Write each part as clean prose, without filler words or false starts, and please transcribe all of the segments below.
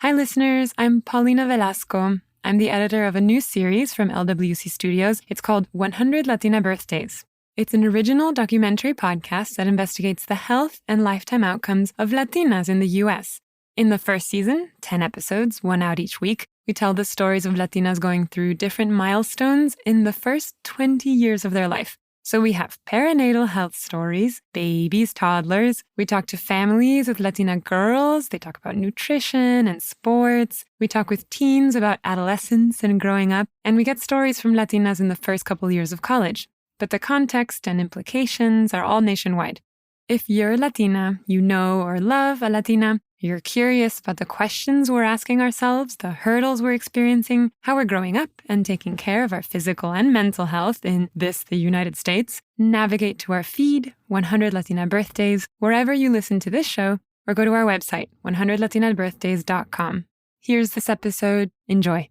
Hi, listeners. I'm Paulina Velasco. I'm the editor of a new series from LWC Studios. It's called 100 Latina Birthdays. It's an original documentary podcast that investigates the health and lifetime outcomes of Latinas in the U.S. In the first season, 10 episodes, one out each week, we tell the stories of Latinas going through different milestones in the first 20 years of their life. So we have perinatal health stories, babies, toddlers. We talk to families with Latina girls. They talk about nutrition and sports. We talk with teens about adolescence and growing up. And we get stories from Latinas in the first couple years of college. But the context and implications are all nationwide. If you're Latina, you know or love a Latina, you're curious about the questions we're asking ourselves, the hurdles we're experiencing, how we're growing up and taking care of our physical and mental health in the United States, navigate to our feed, 100 Latina Birthdays, wherever you listen to this show, or go to our website, 100latinabirthdays.com. Here's this episode. Enjoy.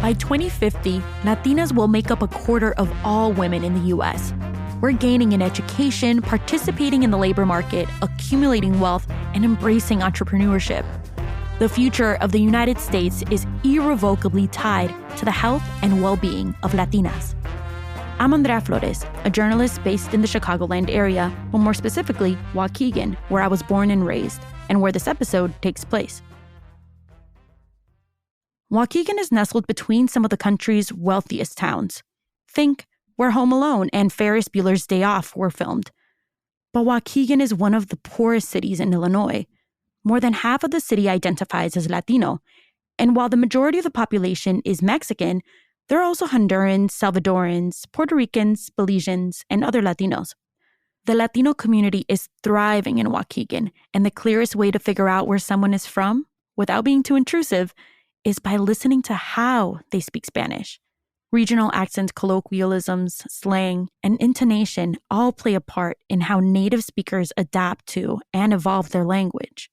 By 2050, Latinas will make up a quarter of all women in the U.S. We're gaining in education, participating in the labor market, accumulating wealth, and embracing entrepreneurship. The future of the United States is irrevocably tied to the health and well-being of Latinas. I'm Andrea Flores, a journalist based in the Chicagoland area, but more specifically, Waukegan, where I was born and raised, and where this episode takes place. Waukegan is nestled between some of the country's wealthiest towns. Think where Home Alone and Ferris Bueller's Day Off were filmed. But Waukegan is one of the poorest cities in Illinois. More than half of the city identifies as Latino. And while the majority of the population is Mexican, there are also Hondurans, Salvadorans, Puerto Ricans, Belizeans, and other Latinos. The Latino community is thriving in Waukegan, and the clearest way to figure out where someone is from, without being too intrusive, is by listening to how they speak Spanish. Regional accents, colloquialisms, slang, and intonation all play a part in how native speakers adapt to and evolve their language.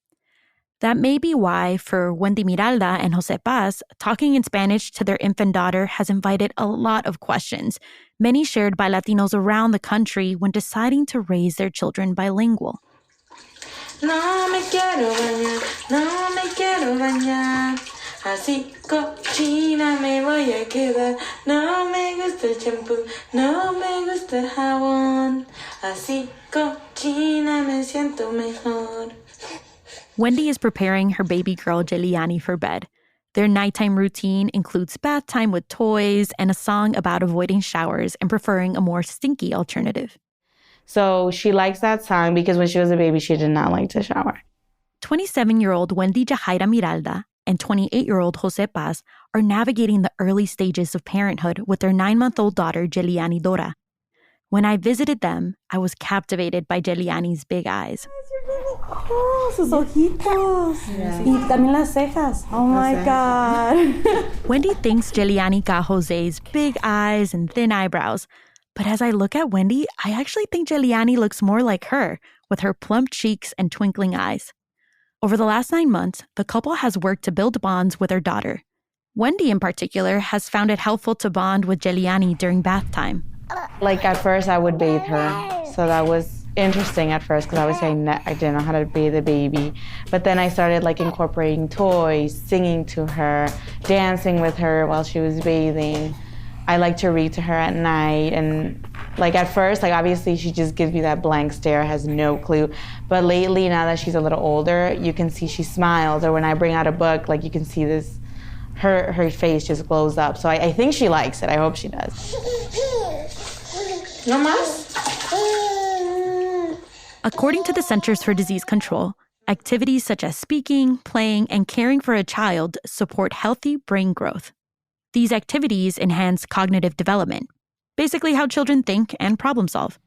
That may be why, for Wendy Miralda and Jose Paz, talking in Spanish to their infant daughter has invited a lot of questions, many shared by Latinos around the country when deciding to raise their children bilingual. No me quiero bañar, no me quiero bañar. Así cochina me voy a quedar. No me gusta el champú, no me gusta el jabón. Así cochina me siento mejor. Wendy is preparing her baby girl Jeliani for bed. Their nighttime routine includes bath time with toys and a song about avoiding showers and preferring a more stinky alternative. So she likes that song because when she was a baby, she did not like to shower. 27-year-old Wendy Jahaira Miralda and 28-year-old Jose Paz are navigating the early stages of parenthood with their 9-month-old daughter, Jeliani Dora. When I visited them, I was captivated by Jeliani's big eyes. Oh, sus ojitos. Yeah. Y también las cejas. Oh my God. Wendy thinks Jeliani got Jose's big eyes and thin eyebrows. But as I look at Wendy, I actually think Jeliani looks more like her, with her plump cheeks and twinkling eyes. Over the last 9 months, the couple has worked to build bonds with their daughter. Wendy, in particular, has found it helpful to bond with Jeliani during bath time. Like at first, I would bathe her, so that was interesting at first because obviously I didn't know how to bathe a baby. But then I started like incorporating toys, singing to her, dancing with her while she was bathing. I like to read to her at night, and like at first, like obviously she just gives me that blank stare, has no clue. But lately, now that she's a little older, you can see she smiles, or when I bring out a book, like you can see this, her face just glows up. So I think she likes it. I hope she does. No más? According to the Centers for Disease Control, activities such as speaking, playing, and caring for a child support healthy brain growth. These activities enhance cognitive development, basically how children think and problem solve.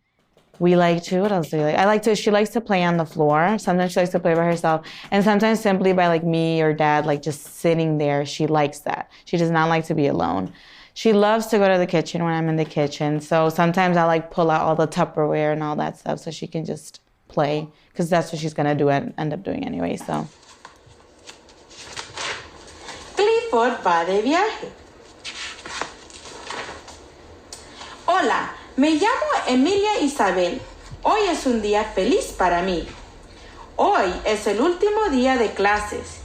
We like to, what else do we like? She likes to play on the floor. Sometimes she likes to play by herself. And sometimes simply by like me or dad, like just sitting there, she likes that. She does not like to be alone. She loves to go to the kitchen when I'm in the kitchen. So sometimes I like pull out all the Tupperware and all that stuff so she can just play, because that's what she's gonna do and end up doing anyway, so. Clifford va de viaje. Hola, Me llamo Emilia Isabel. Hoy es un día feliz para mí. Hoy es el último día de clases.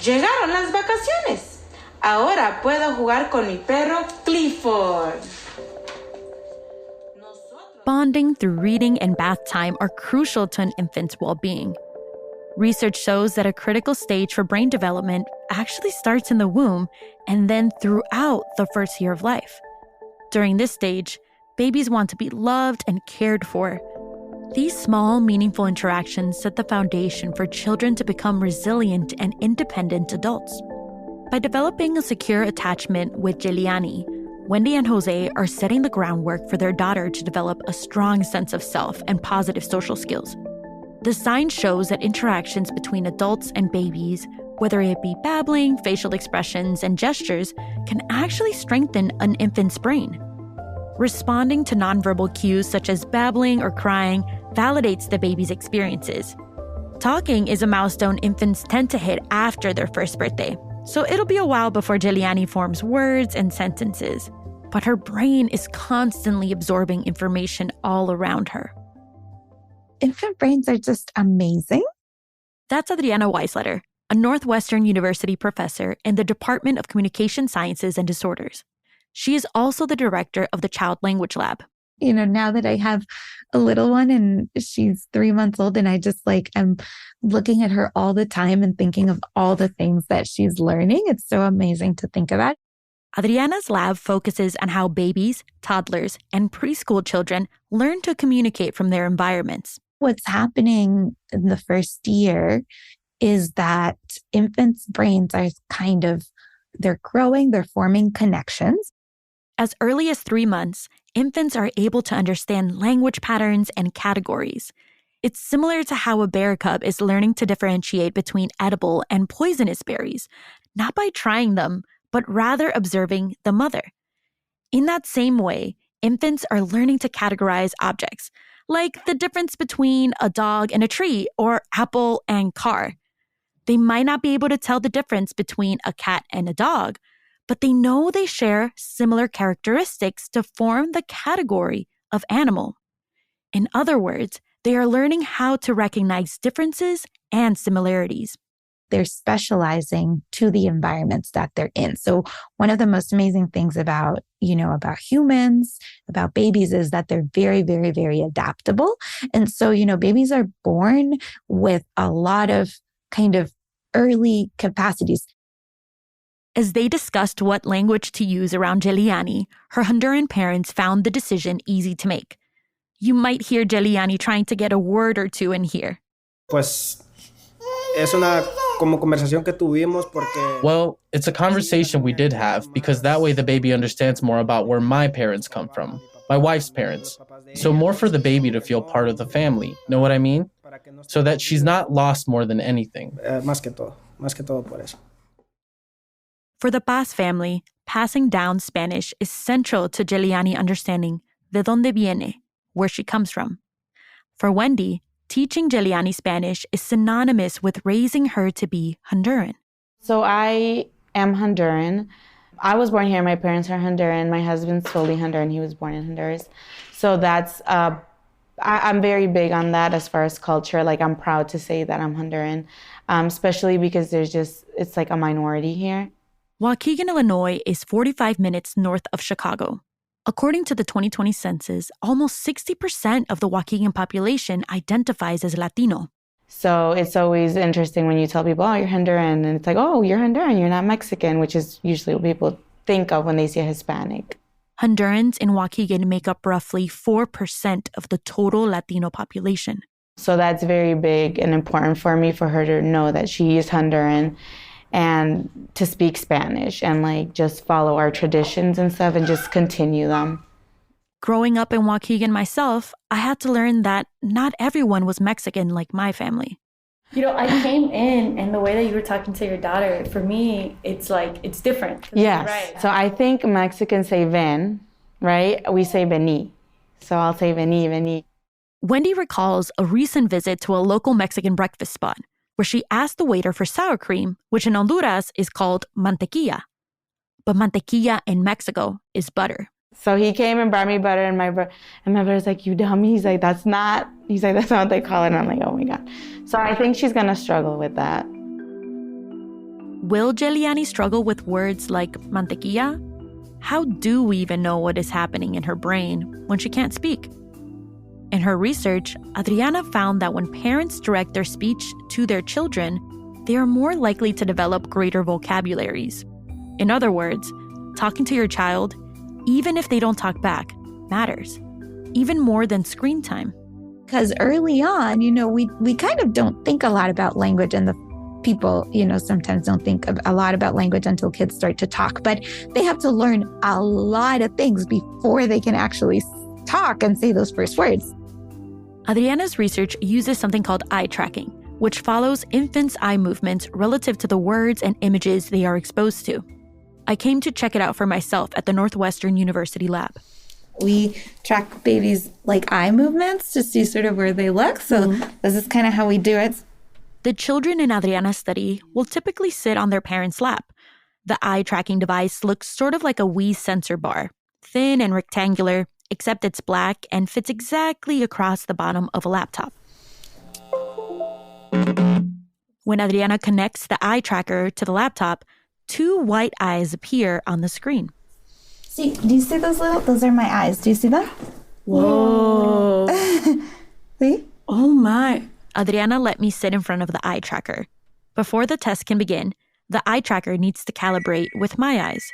Llegaron las vacaciones. Ahora puedo jugar con mi perro Clifford. Bonding through reading and bath time are crucial to an infant's well-being. Research shows that a critical stage for brain development actually starts in the womb and then throughout the first year of life. During this stage, babies want to be loved and cared for. These small, meaningful interactions set the foundation for children to become resilient and independent adults. By developing a secure attachment with Jeliani, Wendy and Jose are setting the groundwork for their daughter to develop a strong sense of self and positive social skills. The science shows that interactions between adults and babies, whether it be babbling, facial expressions, and gestures, can actually strengthen an infant's brain. Responding to nonverbal cues such as babbling or crying validates the baby's experiences. Talking is a milestone infants tend to hit after their first birthday, so it'll be a while before Jeliani forms words and sentences. But her brain is constantly absorbing information all around her. Infant brains are just amazing. That's Adriana Weisletter, a Northwestern University professor in the Department of Communication Sciences and Disorders. She is also the director of the Child Language Lab. Now that I have a little one and she's 3 months old and I just am looking at her all the time and thinking of all the things that she's learning. It's so amazing to think about. Adriana's lab focuses on how babies, toddlers, and preschool children learn to communicate from their environments. What's happening in the first year is that infants' brains are they're growing, they're forming connections. As early as 3 months, infants are able to understand language patterns and categories. It's similar to how a bear cub is learning to differentiate between edible and poisonous berries, not by trying them, but rather observing the mother. In that same way, infants are learning to categorize objects, like the difference between a dog and a tree or apple and car. They might not be able to tell the difference between a cat and a dog, but they know they share similar characteristics to form the category of animal. In other words, they are learning how to recognize differences and similarities. They're specializing to the environments that they're in. So one of the most amazing things about humans, about babies is that they're very, very, very adaptable. And so, babies are born with a lot of early capacities. As they discussed what language to use around Jeliani, her Honduran parents found the decision easy to make. You might hear Jeliani trying to get a word or two in here. Well, it's a conversation we did have because that way the baby understands more about where my parents come from, my wife's parents. So more for the baby to feel part of the family, know what I mean? So that she's not lost more than anything. For the Paz family, passing down Spanish is central to Jeliani understanding de dónde viene, where she comes from. For Wendy, teaching Jeliani Spanish is synonymous with raising her to be Honduran. So I am Honduran. I was born here. My parents are Honduran. My husband's fully Honduran. He was born in Honduras. So that's, I'm very big on that as far as culture. I'm proud to say that I'm Honduran, especially because it's like a minority here. Waukegan, Illinois is 45 minutes north of Chicago. According to the 2020 census, almost 60% of the Waukegan population identifies as Latino. So it's always interesting when you tell people, oh, you're Honduran. And it's like, oh, you're Honduran, you're not Mexican, which is usually what people think of when they see a Hispanic. Hondurans in Waukegan make up roughly 4% of the total Latino population. So that's very big and important for me, for her to know that she is Honduran and to speak Spanish and just follow our traditions and stuff and just continue them. Growing up in Waukegan myself, I had to learn that not everyone was Mexican like my family. I came in and the way that you were talking to your daughter, for me, it's different. Yes. Right. So I think Mexicans say ven, right? We say vení. So I'll say vení, vení. Wendy recalls a recent visit to a local Mexican breakfast spot where she asked the waiter for sour cream, which in Honduras is called mantequilla. But mantequilla in Mexico is butter. So he came and brought me butter, and my brother's like, you dummy. He's like, that's not what they call it. And I'm like, oh my God. So I think she's going to struggle with that. Will Jeliani struggle with words like mantequilla? How do we even know what is happening in her brain when she can't speak? In her research, Adriana found that when parents direct their speech to their children, they are more likely to develop greater vocabularies. In other words, talking to your child, even if they don't talk back, matters, even more than screen time. Because early on, we kind of don't think a lot about language, and the people, sometimes don't think a lot about language until kids start to talk, but they have to learn a lot of things before they can actually talk and say those first words. Adriana's research uses something called eye tracking, which follows infants' eye movements relative to the words and images they are exposed to. I came to check it out for myself at the Northwestern University lab. We track babies' eye movements to see sort of where they look. So this is kind of how we do it. The children in Adriana's study will typically sit on their parents' lap. The eye tracking device looks sort of like a Wii sensor bar, thin and rectangular, except it's black and fits exactly across the bottom of a laptop. When Adriana connects the eye tracker to the laptop, 2 white eyes appear on the screen. See, do you see those are my eyes. Do you see them? Whoa. See? Oh my. Adriana let me sit in front of the eye tracker. Before the test can begin, the eye tracker needs to calibrate with my eyes.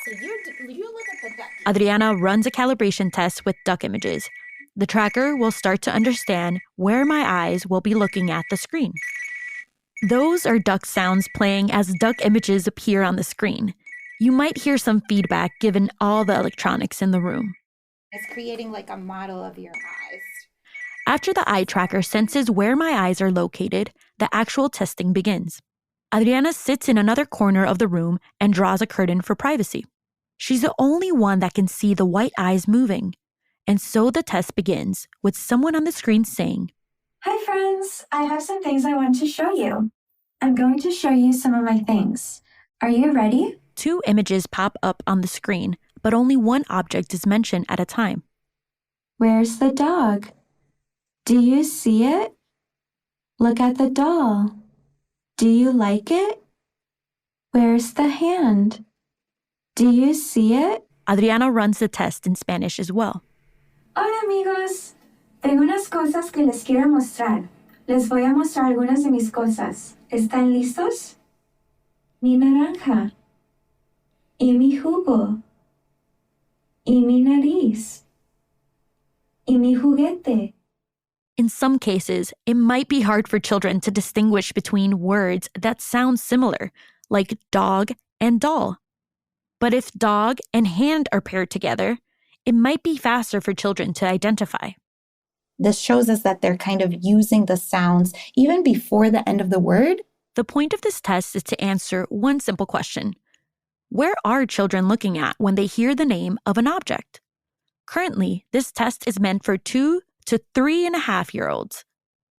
So you look at the duck. Adriana runs a calibration test with duck images. The tracker will start to understand where my eyes will be looking at the screen. Those are duck sounds playing as duck images appear on the screen. You might hear some feedback given all the electronics in the room. It's creating a model of your eyes. After the eye tracker senses where my eyes are located, the actual testing begins. Adriana sits in another corner of the room and draws a curtain for privacy. She's the only one that can see the white eyes moving. And so the test begins with someone on the screen saying, "Hi friends, I have some things I want to show you. I'm going to show you some of my things. Are you ready?" 2 images pop up on the screen, but only one object is mentioned at a time. "Where's the dog? Do you see it? Look at the doll. Do you like it? Where's the hand? Do you see it?" Adriana runs the test in Spanish as well. "Hola amigos, tengo unas cosas que les quiero mostrar. Les voy a mostrar algunas de mis cosas. ¿Están listos? Mi naranja. Y mi jugo. Y mi nariz. Y mi juguete." In some cases, it might be hard for children to distinguish between words that sound similar, like dog and doll. But if dog and hand are paired together, it might be faster for children to identify. This shows us that they're kind of using the sounds even before the end of the word. The point of this test is to answer one simple question. Where are children looking at when they hear the name of an object? Currently, this test is meant for 2 to 3.5-year-olds.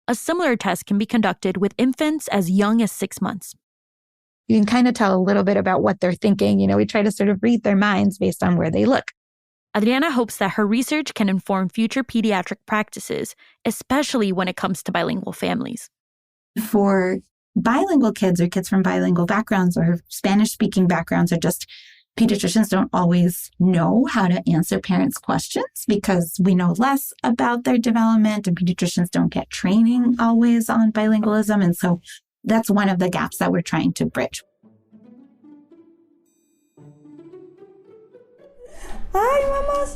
A similar test can be conducted with infants as young as 6 months. You can kind of tell a little bit about what they're thinking. We try to sort of read their minds based on where they look. Adriana hopes that her research can inform future pediatric practices, especially when it comes to bilingual families. For bilingual kids or kids from bilingual backgrounds or Spanish-speaking backgrounds, or just pediatricians don't always know how to answer parents' questions because we know less about their development, and pediatricians don't get training always on bilingualism. And so that's one of the gaps that we're trying to bridge. Hi, mamas.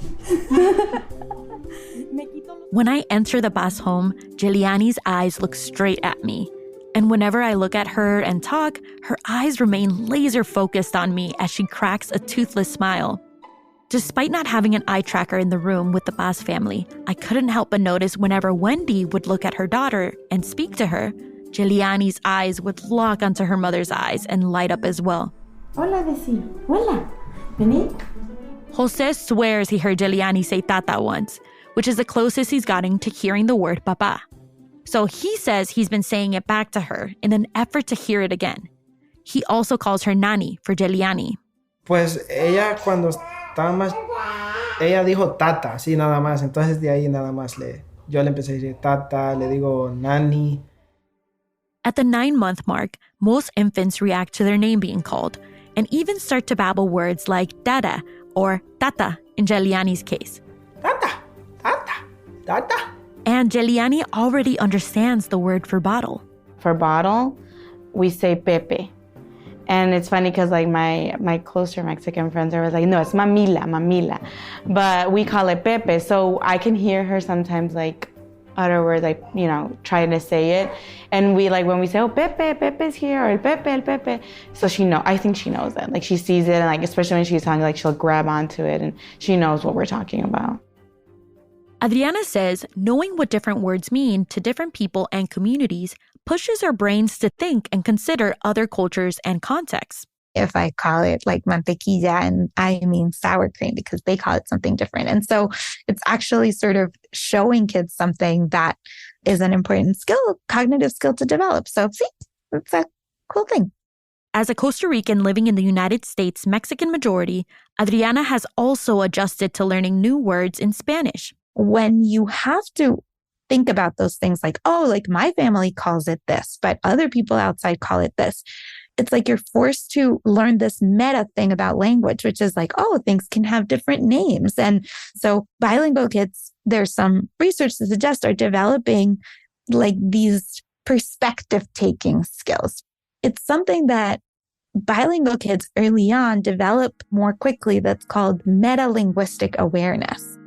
When I enter the bus home, Jeliani's eyes look straight at me. And whenever I look at her and talk, her eyes remain laser focused on me as she cracks a toothless smile. Despite not having an eye tracker in the room with the Bas family, I couldn't help but notice whenever Wendy would look at her daughter and speak to her, Jeliani's eyes would lock onto her mother's eyes and light up as well. Hola, vecino. Hola. Vení. Jose swears he heard Jeliani say tata once, which is the closest he's gotten to hearing the word papa. So he says he's been saying it back to her in an effort to hear it again. He also calls her Nani for Jeliani. Pues ella cuando estaba más, ella dijo tata, así nada más. Entonces de ahí nada más yo le empecé a decir tata, le digo nani. At the 9-month mark, most infants react to their name being called and even start to babble words like dada or tata in Jeliani's case. Tata, tata, tata. And Jeliani already understands the word for bottle. For bottle, we say Pepe. And it's funny because like my closer Mexican friends are like, no, it's mamila, mamila. But we call it Pepe. So I can hear her sometimes like utter words, like, you know, trying to say it. And we like, when we say, oh, Pepe, Pepe's here, or el Pepe. So I think she knows that. Like she sees it, and like, especially when she's talking, like she'll grab onto it and she knows what we're talking about. Adriana says knowing what different words mean to different people and communities pushes our brains to think and consider other cultures and contexts. If I call it like mantequilla and I mean sour cream because they call it something different. And so it's actually sort of showing kids something that is an important skill, cognitive skill to develop. So see, it's a cool thing. As a Costa Rican living in the United States Mexican majority, Adriana has also adjusted to learning new words in Spanish. When you have to think about those things like, oh, like my family calls it this, but other people outside call it this. It's like you're forced to learn this meta thing about language, which is like, oh, things can have different names. And so bilingual kids, there's some research to suggest are developing like these perspective-taking skills. It's something that bilingual kids early on develop more quickly that's called meta-linguistic awareness.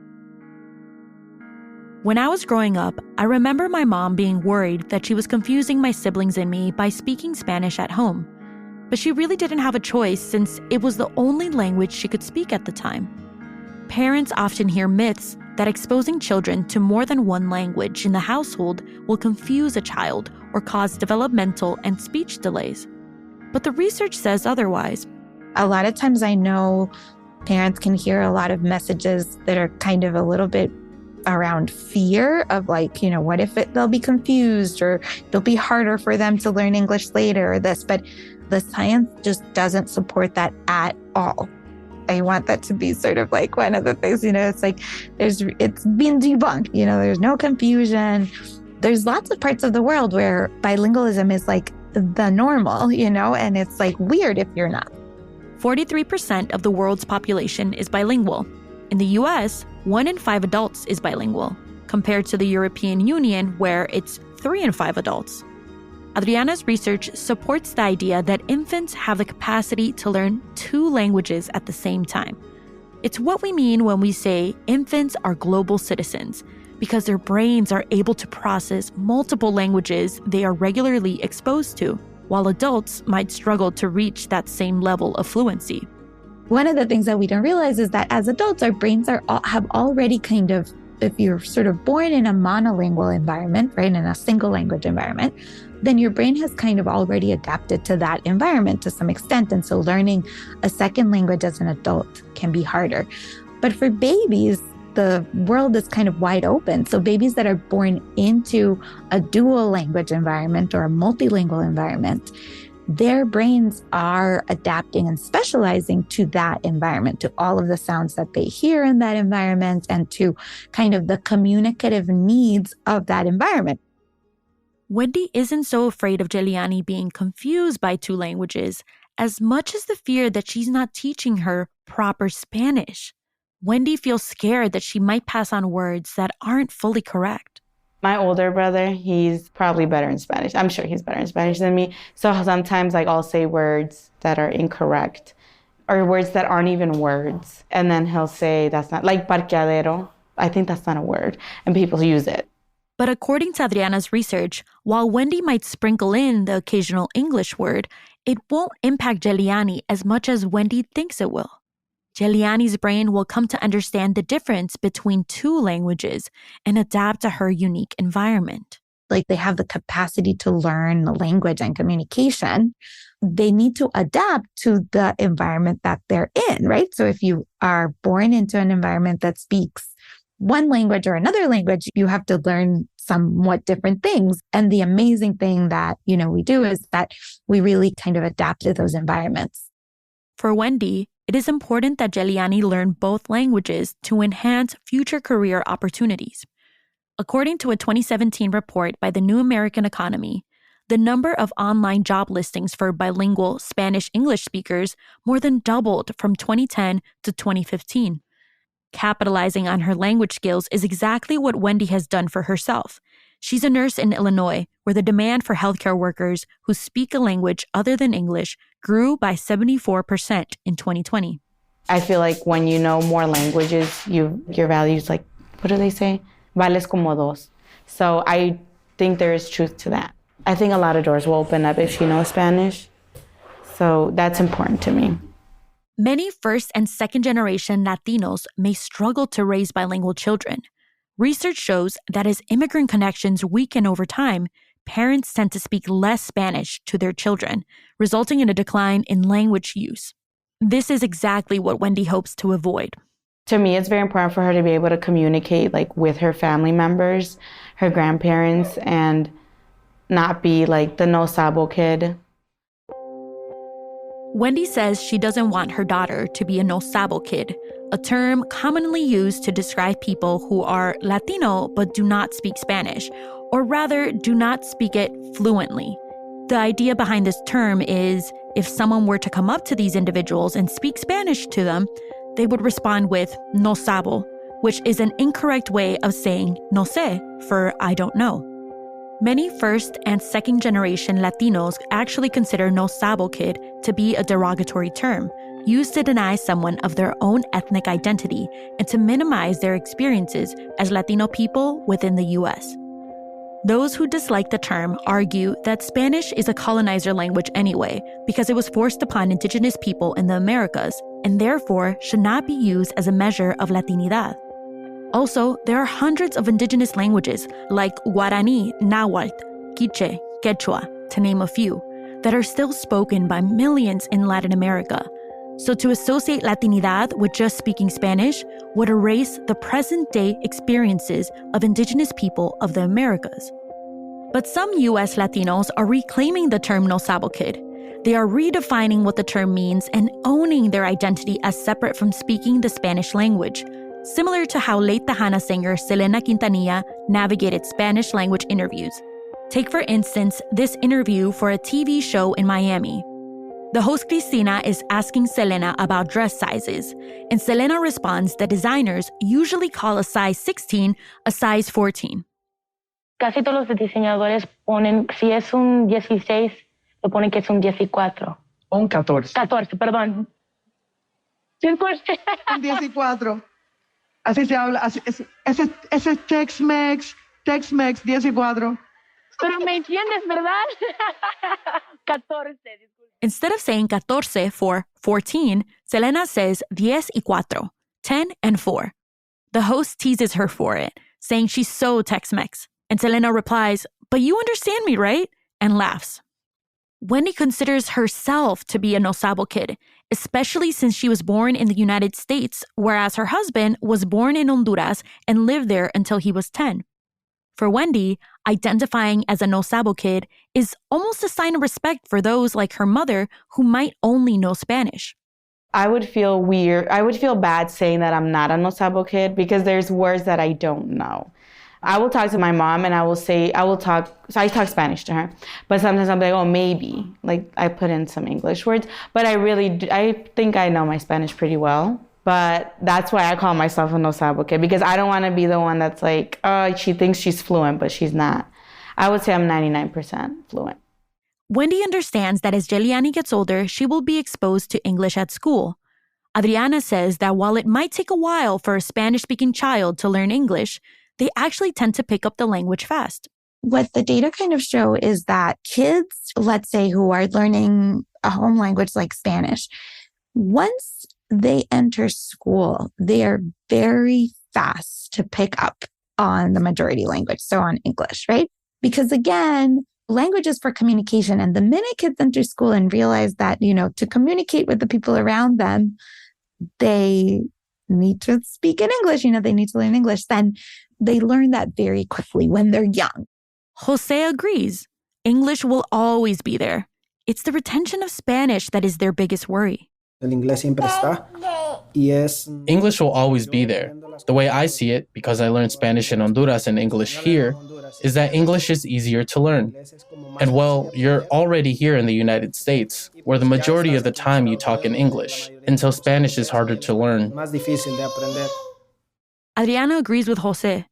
When I was growing up, I remember my mom being worried that she was confusing my siblings and me by speaking Spanish at home. But she really didn't have a choice since it was the only language she could speak at the time. Parents often hear myths that exposing children to more than one language in the household will confuse a child or cause developmental and speech delays. But the research says otherwise. A lot of times I know parents can hear a lot of messages that are kind of a little bit around fear of like, you know, what if they'll be confused or it'll be harder for them to learn English later or this, but the science just doesn't support that at all. I want that to be sort of like one of the things, you know, it's like it's been debunked, you know, there's no confusion. There's lots of parts of the world where bilingualism is like the normal, you know, and it's like weird if you're not. 43% of the world's population is bilingual. In the US, 1 in 5 adults is bilingual, compared to the European Union, where it's 3 in 5 adults. Adriana's research supports the idea that infants have the capacity to learn 2 languages at the same time. It's what we mean when we say infants are global citizens, because their brains are able to process multiple languages they are regularly exposed to, while adults might struggle to reach that same level of fluency. One of the things that we don't realize is that as adults, our brains have already kind of, if you're sort of born in a monolingual environment, right, in a single language environment, then your brain has kind of already adapted to that environment to some extent. And so learning a second language as an adult can be harder. But for babies, the world is kind of wide open. So babies that are born into a dual language environment or a multilingual environment, their brains are adapting and specializing to that environment, to all of the sounds that they hear in that environment and to kind of the communicative needs of that environment. Wendy isn't so afraid of Jeliani being confused by 2 languages as much as the fear that she's not teaching her proper Spanish. Wendy feels scared that she might pass on words that aren't fully correct. My older brother, he's probably better in Spanish. I'm sure he's better in Spanish than me. So sometimes like I'll say words that are incorrect or words that aren't even words. And then he'll say that's not, like parqueadero. I think that's not a word. And people use it. But according to Adriana's research, while Wendy might sprinkle in the occasional English word, it won't impact Jeliani as much as Wendy thinks it will. Jeliani's brain will come to understand the difference between 2 languages and adapt to her unique environment. Like they have the capacity to learn language and communication. They need to adapt to the environment that they're in, right? So if you are born into an environment that speaks one language or another language, you have to learn somewhat different things. And the amazing thing that, you know, we do is that we really kind of adapt to those environments. For Wendy, it is important that Jeliani learn both languages to enhance future career opportunities. According to a 2017 report by the New American Economy, the number of online job listings for bilingual Spanish-English speakers more than doubled from 2010 to 2015. Capitalizing on her language skills is exactly what Wendy has done for herself. She's a nurse in Illinois, where the demand for healthcare workers who speak a language other than English grew by 74% in 2020. I feel like when you know more languages, your values, like, what do they say? Vales como dos. So I think there is truth to that. I think a lot of doors will open up if she knows Spanish. So that's important to me. Many first and second generation Latinos may struggle to raise bilingual children. Research shows that as immigrant connections weaken over time, parents tend to speak less Spanish to their children, resulting in a decline in language use. This is exactly what Wendy hopes to avoid. To me, it's very important for her to be able to communicate with her family members, her grandparents, and not be like the no sabo kid. Wendy says she doesn't want her daughter to be a no sabo kid, a term commonly used to describe people who are Latino but do not speak Spanish, or rather do not speak it fluently. The idea behind this term is if someone were to come up to these individuals and speak Spanish to them, they would respond with no sabo, which is an incorrect way of saying no sé for I don't know. Many first and second generation Latinos actually consider no sabo kid to be a derogatory term, used to deny someone of their own ethnic identity and to minimize their experiences as Latino people within the U.S. Those who dislike the term argue that Spanish is a colonizer language anyway because it was forced upon indigenous people in the Americas and therefore should not be used as a measure of Latinidad. Also, there are hundreds of indigenous languages like Guarani, Nahuatl, Quiche, Quechua, to name a few, that are still spoken by millions in Latin America. So to associate Latinidad with just speaking Spanish would erase the present-day experiences of indigenous people of the Americas. But some U.S. Latinos are reclaiming the term no sabo kid. They are redefining what the term means and owning their identity as separate from speaking the Spanish language, similar to how late Tejana singer Selena Quintanilla navigated Spanish language interviews. Take, for instance, this interview for a TV show in Miami. The host Cristina is asking Selena about dress sizes, and Selena responds that designers usually call a size 16 a size 14. Casi todos los diseñadores ponen, si es un 16, lo ponen que es un 14. Un 14. 14, perdón. Un 14. Así se habla. Ese es Tex-Mex, 14. Pero me entiendes, ¿verdad? 14. Instead of saying 14 for 14, Selena says 10 and 4. The host teases her for it, saying she's so Tex-Mex. And Selena replies, "But you understand me, right?" and laughs. Wendy considers herself to be a no sabo kid, especially since she was born in the United States, whereas her husband was born in Honduras and lived there until he was 10. For Wendy, identifying as a no sabo kid is almost a sign of respect for those like her mother who might only know Spanish. I would feel weird. I would feel bad saying that I'm not a no sabo kid because there's words that I don't know. I will talk to my mom and so I talk Spanish to her, but sometimes I'm like, oh, maybe, like I put in some English words, but I think I know my Spanish pretty well. But that's why I call myself a no sabo kid, because I don't want to be the one that's like, oh, she thinks she's fluent, but she's not. I would say I'm 99% fluent. Wendy understands that as Jeliani gets older, she will be exposed to English at school. Adriana says that while it might take a while for a Spanish-speaking child to learn English, they actually tend to pick up the language fast. What the data kind of show is that kids, let's say, who are learning a home language like Spanish, once they enter school, they are very fast to pick up on the majority language, so on English, right? Because again, language is for communication. And the minute kids enter school and realize that, to communicate with the people around them, they need to speak in English, they need to learn English, then they learn that very quickly when they're young. Jose agrees. English will always be there. It's the retention of Spanish that is their biggest worry. El inglés siempre está. English will always be there. The way I see it, because I learned Spanish in Honduras and English here, is that English is easier to learn. And well, you're already here in the United States, where the majority of the time you talk in English, until Spanish is harder to learn. Adriana agrees with Jose.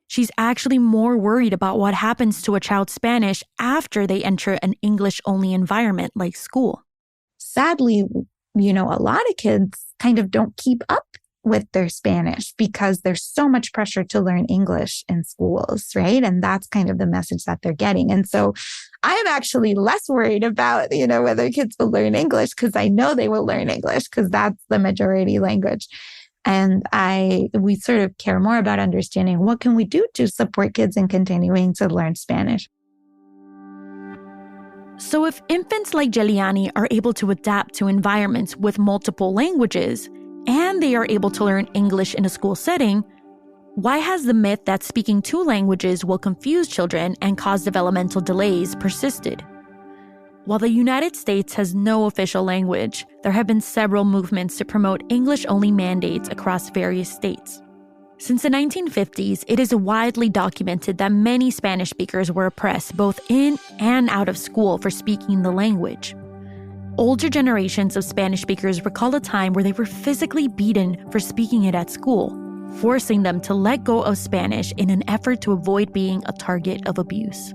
She's actually more worried about what happens to a child's Spanish after they enter an English-only environment like school. Sadly, a lot of kids kind of don't keep up with their Spanish because there's so much pressure to learn English in schools, right? And that's kind of the message that they're getting. And so I'm actually less worried about, whether kids will learn English because I know they will learn English because that's the majority language. And we sort of care more about understanding what can we do to support kids in continuing to learn Spanish. So if infants like Jeliani are able to adapt to environments with multiple languages, and they are able to learn English in a school setting, why has the myth that speaking two languages will confuse children and cause developmental delays persisted? While the United States has no official language, there have been several movements to promote English-only mandates across various states. Since the 1950s, it is widely documented that many Spanish speakers were oppressed both in and out of school for speaking the language. Older generations of Spanish speakers recall a time where they were physically beaten for speaking it at school, forcing them to let go of Spanish in an effort to avoid being a target of abuse.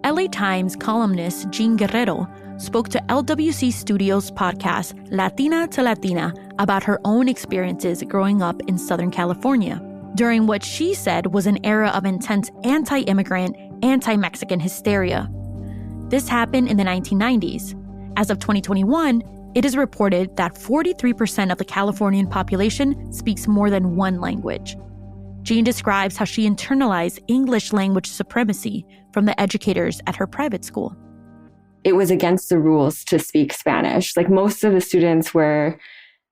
LA Times columnist Jean Guerrero spoke to LWC Studios' podcast Latina to Latina about her own experiences growing up in Southern California, during what she said was an era of intense anti-immigrant, anti-Mexican hysteria. This happened in the 1990s. As of 2021, it is reported that 43% of the Californian population speaks more than one language. Jean describes how she internalized English language supremacy from the educators at her private school. It was against the rules to speak Spanish. Like, most of the students were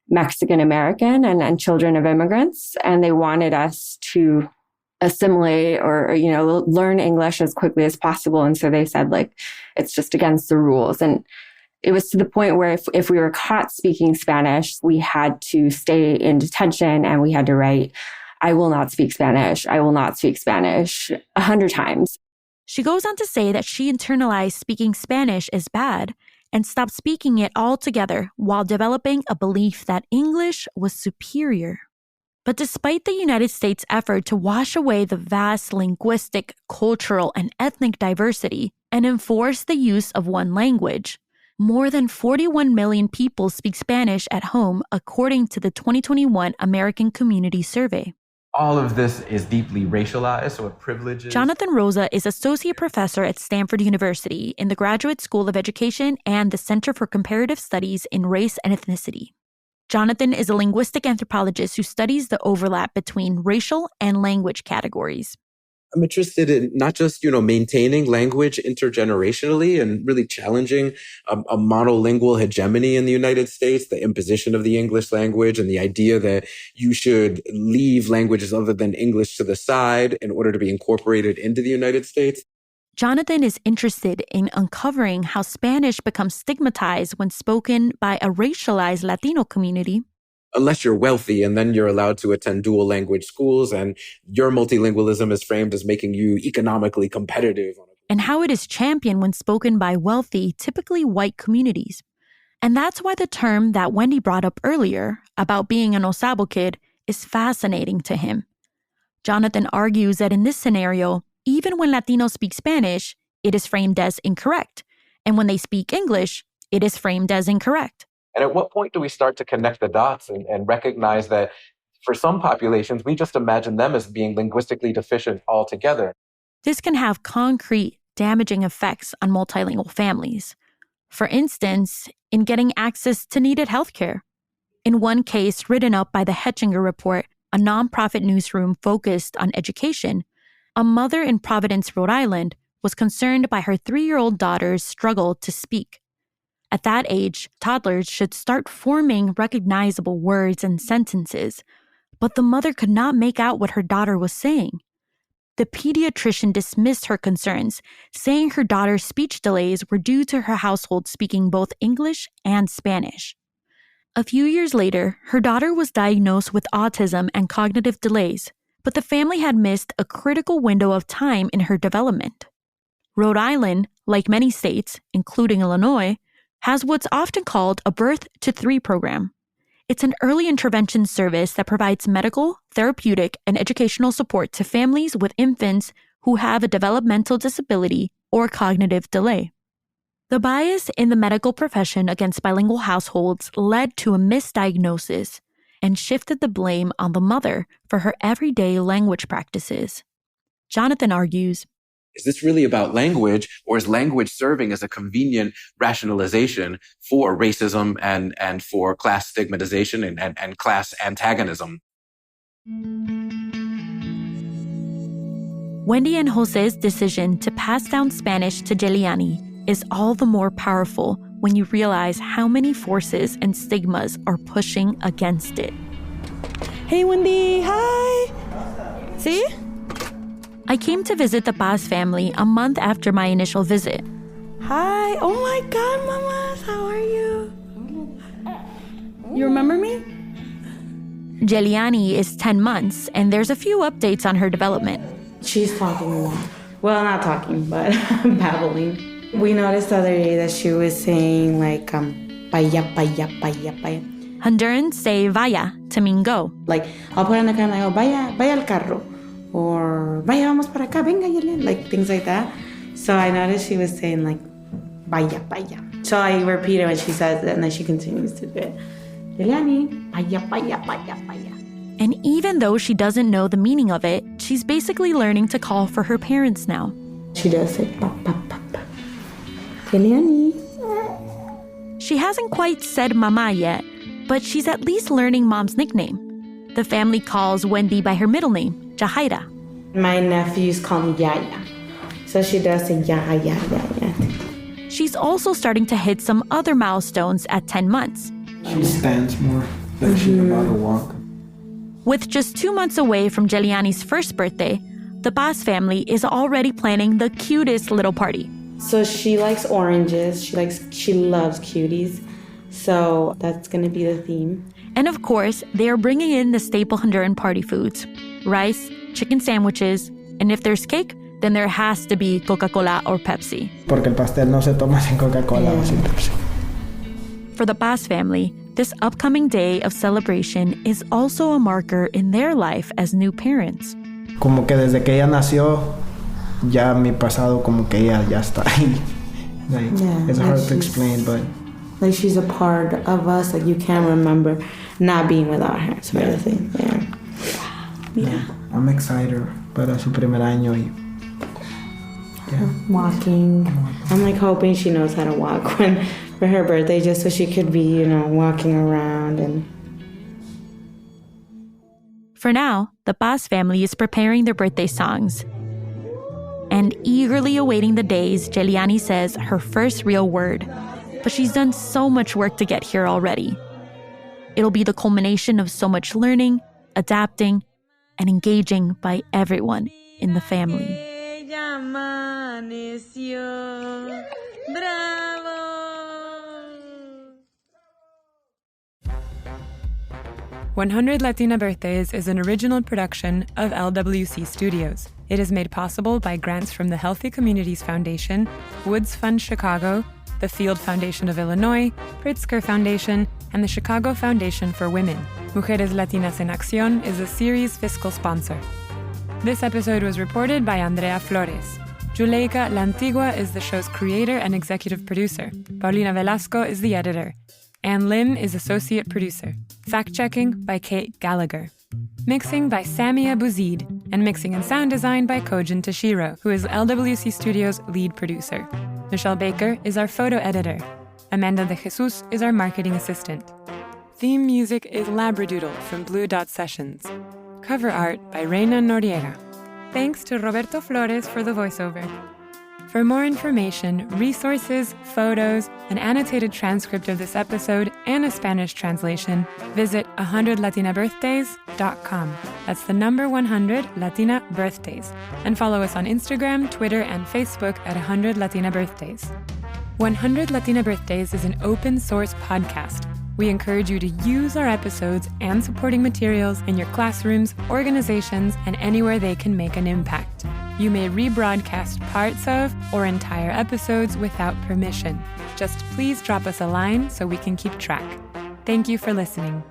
Mexican American and children of immigrants, and they wanted us to assimilate or learn English as quickly as possible. And so they said, it's just against the rules. And it was to the point where if we were caught speaking Spanish, we had to stay in detention and we had to write, "I will not speak Spanish. I will not speak Spanish," 100 times. She goes on to say that she internalized speaking Spanish as bad and stopped speaking it altogether while developing a belief that English was superior. But despite the United States' effort to wash away the vast linguistic, cultural, and ethnic diversity and enforce the use of one language, more than 41 million people speak Spanish at home, according to the 2021 American Community Survey. All of this is deeply racialized, so it privileges. Jonathan Rosa is associate professor at Stanford University in the Graduate School of Education and the Center for Comparative Studies in Race and Ethnicity. Jonathan is a linguistic anthropologist who studies the overlap between racial and language categories. I'm interested in not just, maintaining language intergenerationally and really challenging a monolingual hegemony in the United States, the imposition of the English language and the idea that you should leave languages other than English to the side in order to be incorporated into the United States. Jonathan is interested in uncovering how Spanish becomes stigmatized when spoken by a racialized Latino community. Unless you're wealthy, and then you're allowed to attend dual language schools, and your multilingualism is framed as making you economically competitive. And how it is championed when spoken by wealthy, typically white communities. And that's why the term that Wendy brought up earlier about being an Osabo kid is fascinating to him. Jonathan argues that in this scenario, even when Latinos speak Spanish, it is framed as incorrect. And when they speak English, it is framed as incorrect. And at what point do we start to connect the dots and recognize that for some populations, we just imagine them as being linguistically deficient altogether? This can have concrete, damaging effects on multilingual families. For instance, in getting access to needed healthcare. In one case written up by the Hetchinger Report, a nonprofit newsroom focused on education, a mother in Providence, Rhode Island, was concerned by her 3-year-old daughter's struggle to speak. At that age, toddlers should start forming recognizable words and sentences, but the mother could not make out what her daughter was saying. The pediatrician dismissed her concerns, saying her daughter's speech delays were due to her household speaking both English and Spanish. A few years later, her daughter was diagnosed with autism and cognitive delays, but the family had missed a critical window of time in her development. Rhode Island, like many states, including Illinois, has what's often called a Birth to 3 program. It's an early intervention service that provides medical, therapeutic, and educational support to families with infants who have a developmental disability or cognitive delay. The bias in the medical profession against bilingual households led to a misdiagnosis and shifted the blame on the mother for her everyday language practices. Jonathan argues, is this really about language, or is language serving as a convenient rationalization for racism and for class stigmatization and class antagonism? Wendy and Jose's decision to pass down Spanish to Jeliani is all the more powerful when you realize how many forces and stigmas are pushing against it. Hey, Wendy, hi! See? I came to visit the Paz family a month after my initial visit. Hi! Oh my God, mamas! How are you? You remember me? Jeliani is 10 months, and there's a few updates on her development. She's talking a lot. Well, not talking, but babbling. We noticed the other day that she was saying like, paya, paya, paya, paya. Hondurans say vaya to mean go. Like, I'll put on the car and I go, vaya, vaya al carro. Or, vaya, vamos para acá, venga, Yelian. Like, things like that. So I noticed she was saying like, vaya, vaya. So I repeat it when she says it, and then she continues to do it. Yeliani, vaya, vaya, vaya, vaya. And even though she doesn't know the meaning of it, she's basically learning to call for her parents now. She does say, pa, pa, pa, pa. Yeliani. She hasn't quite said mama yet, but she's at least learning mom's nickname. The family calls Wendy by her middle name, Jahaira. My nephews call me Yaya. So she does say Yaya, Yaya. She's also starting to hit some other milestones at 10 months. She stands more like she's about to walk. With just 2 months away from Jeliani's first birthday, the Paz family is already planning the cutest little party. So she likes oranges. She loves cuties. So that's going to be the theme. And of course, they are bringing in the staple Honduran party foods: rice, chicken sandwiches, and if there's cake, then there has to be Coca-Cola or Pepsi. Porque el pastel no se toma sin Coca-Cola o sin Pepsi. For the Paz family, this upcoming day of celebration is also a marker in their life as new parents. Como que desde que ella nació, ya mi pasado como que ella ya está ahí. Like, it's hard to explain, but... Like she's a part of us, like you can't remember not being without her, sort of thing. Yeah. I'm excited para su primer año y... Walking. I'm like hoping she knows how to walk for her birthday, just so she could be, walking around and... For now, the Paz family is preparing their birthday songs and eagerly awaiting the days Jeliani says her first real word. But she's done so much work to get here already. It'll be the culmination of so much learning, adapting, and engaging by everyone in the family. 100 Latina Birthdays is an original production of LWC Studios. It is made possible by grants from the Healthy Communities Foundation, Woods Fund Chicago, the Field Foundation of Illinois, Pritzker Foundation, and the Chicago Foundation for Women. Mujeres Latinas en Acción is the series' fiscal sponsor. This episode was reported by Andrea Flores. Juleika La Antigua is the show's creator and executive producer. Paulina Velasco is the editor. Ann Lim is associate producer. Fact-checking by Kate Gallagher. Mixing by Samia Bouzid, and mixing and sound design by Kojin Tashiro, who is LWC Studios' lead producer. Michelle Baker is our photo editor. Amanda De Jesus is our marketing assistant. Theme music is Labradoodle from Blue Dot Sessions. Cover art by Reina Noriega. Thanks to Roberto Flores for the voiceover. For more information, resources, photos, an annotated transcript of this episode, and a Spanish translation, visit 100latinabirthdays.com. That's the number 100 Latina Birthdays. And follow us on Instagram, Twitter, and Facebook at 100 Latina Birthdays. 100 Latina Birthdays is an open source podcast. We encourage you to use our episodes and supporting materials in your classrooms, organizations, and anywhere they can make an impact. You may rebroadcast parts of or entire episodes without permission. Just please drop us a line so we can keep track. Thank you for listening.